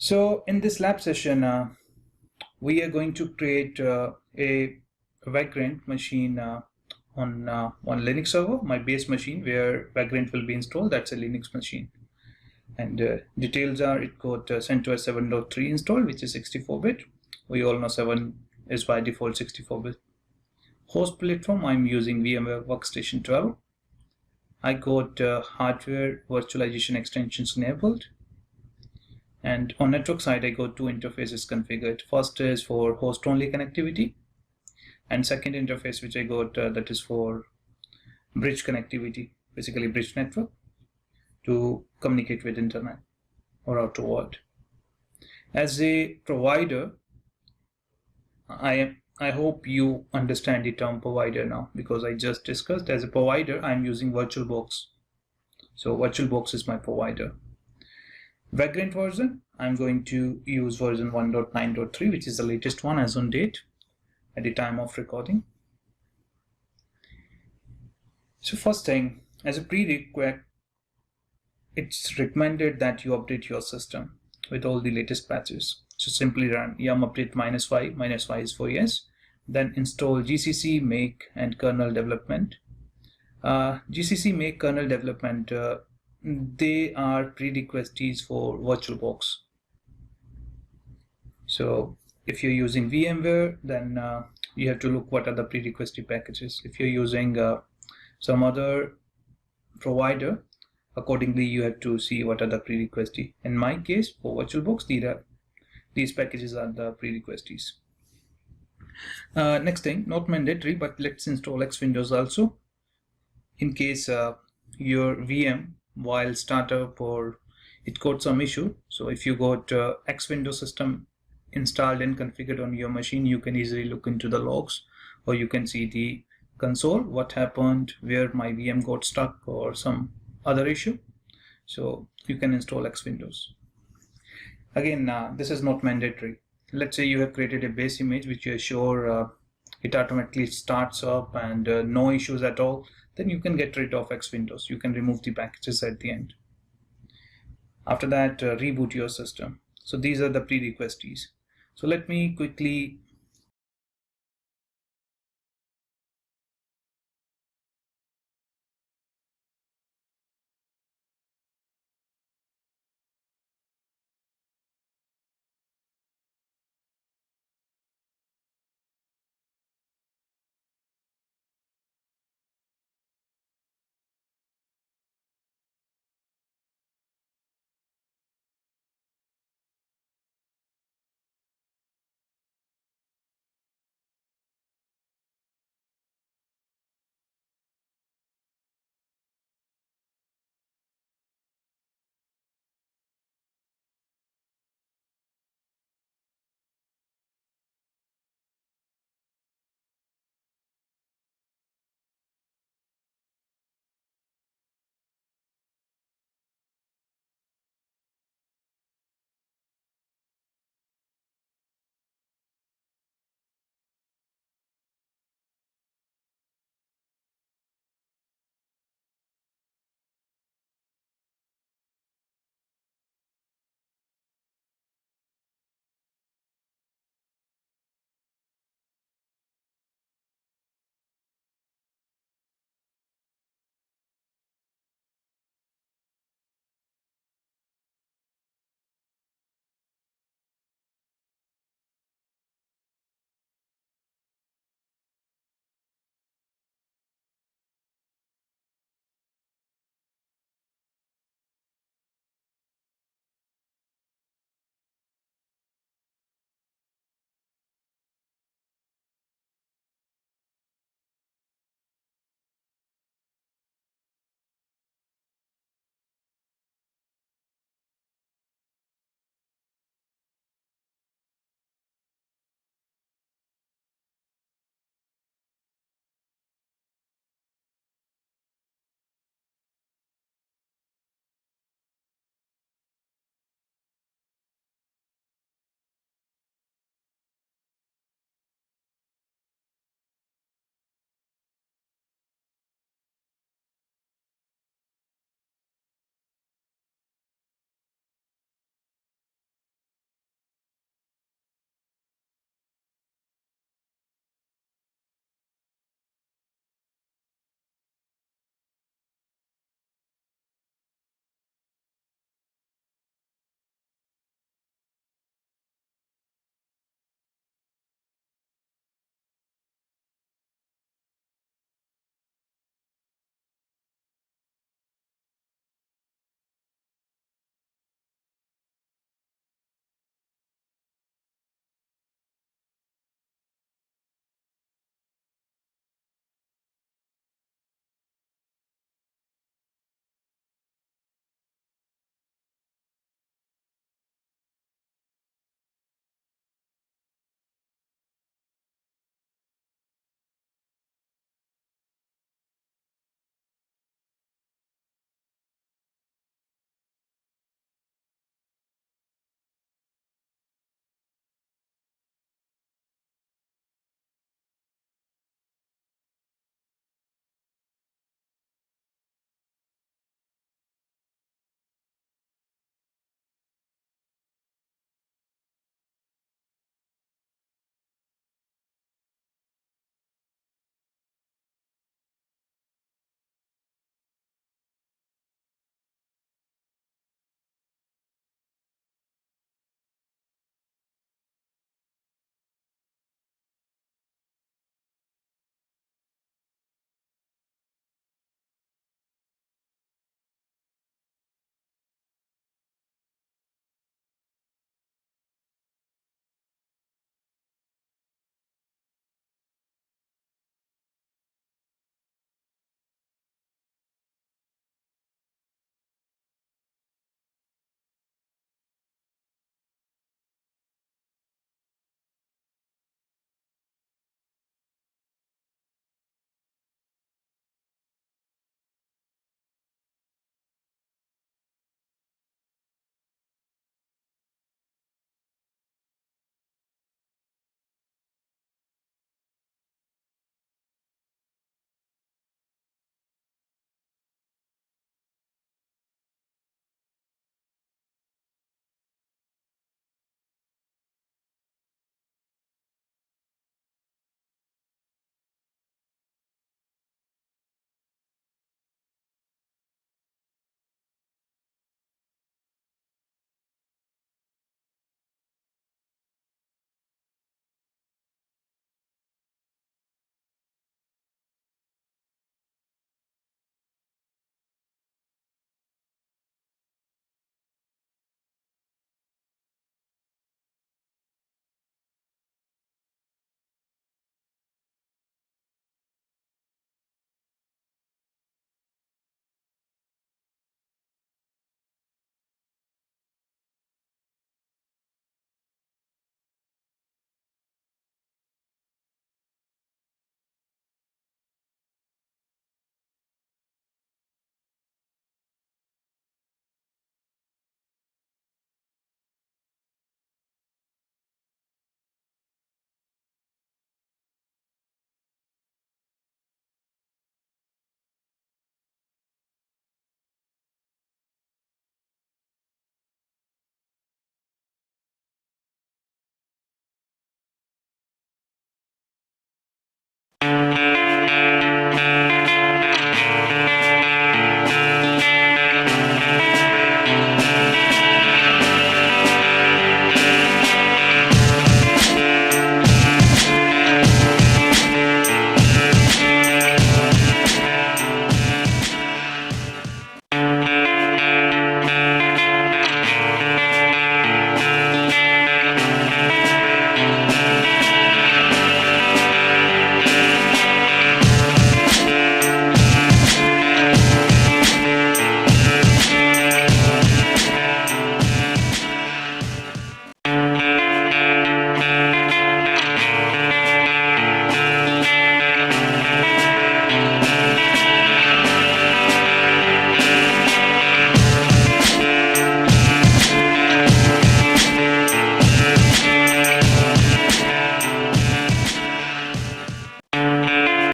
So in this lab session, we are going to create a Vagrant machine on Linux server, my base machine where Vagrant will be installed. That's a Linux machine. And details are it got CentOS 7.3 installed, which is 64-bit. We all know 7 is by default 64-bit. Host platform, I'm using VMware Workstation 12. I got hardware virtualization extensions enabled. And on network side, I got two interfaces configured. First is for host-only connectivity, and second interface which I got that is for bridge connectivity, basically bridge network to communicate with internet or outer world. As a provider, I hope you understand the term provider now, because I just discussed as a provider I'm using VirtualBox. So VirtualBox is my provider. Vagrant version, I'm going to use version 1.9.3, which is the latest one as on date at the time of recording. So first thing, as a prerequisite, it's recommended that you update your system with all the latest patches. So simply run yum update -y, -y is for yes, then install GCC make and kernel development. GCC make kernel development, they are prerequisites for VirtualBox. So if you're using VMware, then you have to look what are the prerequisite packages. If you're using some other provider, accordingly you have to see what are the prerequisites. In my case, for VirtualBox, these packages are the prerequisites. Next thing, not mandatory, but let's install X Windows also, in case your VM while startup or it got some issue. So if you got X Windows system installed and configured on your machine, you can easily look into the logs, or you can see the console, what happened, where my VM got stuck or some other issue. So you can install X Windows. Again, this is not mandatory. Let's say you have created a base image which you're sure it automatically starts up and no issues at all, then you can get rid of X Windows. You can remove the packages at the end. After that, reboot your system. So these are the prerequisites. So let me quickly